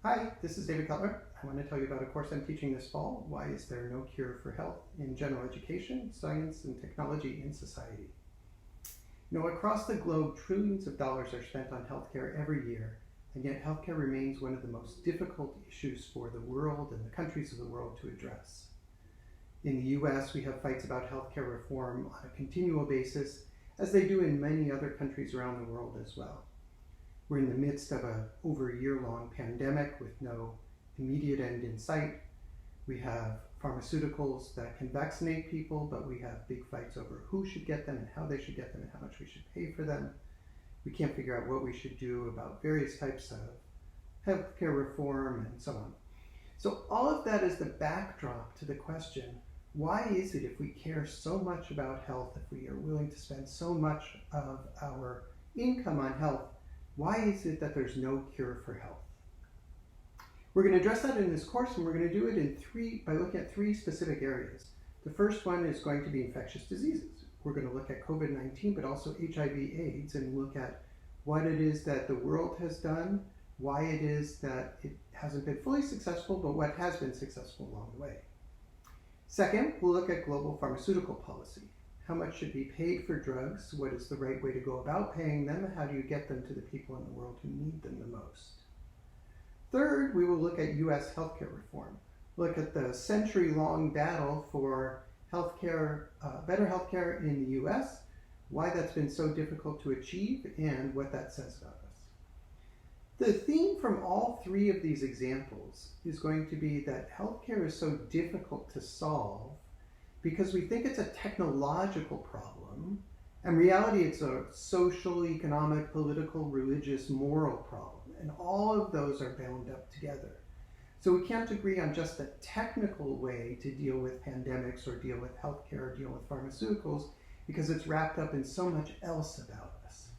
Hi, this is David Cutler. I want to tell you about a course I'm teaching this fall. Why is there no cure for health in general education, science, and technology in society? Across the globe, trillions of dollars are spent on healthcare every year, and yet healthcare remains one of the most difficult issues for the world and the countries of the world to address. In the US, we have fights about healthcare reform on a continual basis, as they do in many other countries around the world as well. We're in the midst of an over a year-long pandemic with no immediate end in sight. We have pharmaceuticals that can vaccinate people, but we have big fights over who should get them and how they should get them and how much we should pay for them. We can't figure out what we should do about various types of healthcare reform and so on. So all of that is the backdrop to the question, why is it if we care so much about health, if we are willing to spend so much of our income on health, why is it that there's no cure for health? We're going to address that in this course, and we're going to do it by looking at three specific areas. The first one is going to be infectious diseases. We're going to look at COVID-19, but also HIV/AIDS, and look at what it is that the world has done, why it is that it hasn't been fully successful, but what has been successful along the way. Second, we'll look at global pharmaceutical policy. How much should be paid for drugs? What is the right way to go about paying them? How do you get them to the people in the world who need them the most? Third, we will look at US healthcare reform. Look at the century-long battle for healthcare, better healthcare in the US, why that's been so difficult to achieve, and what that says about us. The theme from all three of these examples is going to be that healthcare is so difficult to solve because we think it's a technological problem, and in reality it's a social, economic, political, religious, moral problem, and all of those are bound up together. So we can't agree on just a technical way to deal with pandemics or deal with healthcare or deal with pharmaceuticals because it's wrapped up in so much else about us.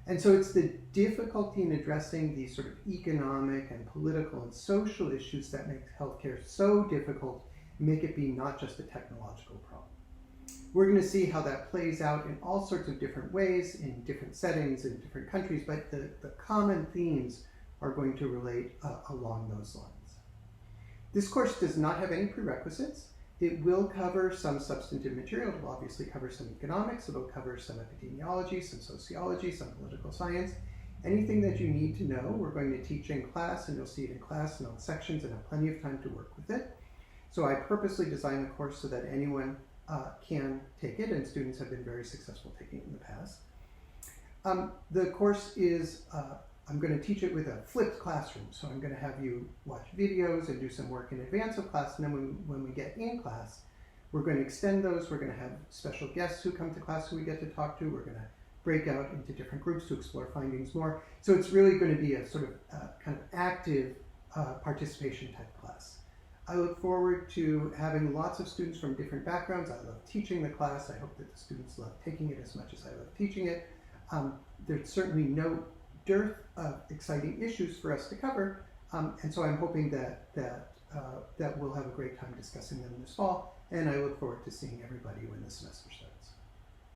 And so it's the difficulty in addressing these sort of economic and political and social issues that make healthcare so difficult, make it be not just a technological problem. We're going to see how that plays out in all sorts of different ways, in different settings, in different countries, but the common themes are going to relate along those lines. This course does not have any prerequisites. It will cover some substantive material. It will obviously cover some economics. It will cover some epidemiology, some sociology, some political science. Anything that you need to know, we're going to teach in class, and you'll see it in class and on sections and have plenty of time to work with it. So I purposely designed the course so that anyone can take it, and students have been very successful taking it in the past. The course is, I'm going to teach it with a flipped classroom. So I'm going to have you watch videos and do some work in advance of class, and then when we get in class, we're going to extend those. We're going to have special guests who come to class who we get to talk to. We're going to break out into different groups to explore findings more. So it's really going to be a sort of kind of active participation type class. I look forward to having lots of students from different backgrounds. I love teaching the class. I hope that the students love taking it as much as I love teaching it. There's certainly no dearth of exciting issues for us to cover, and so I'm hoping that we'll have a great time discussing them this fall, and I look forward to seeing everybody when the semester starts.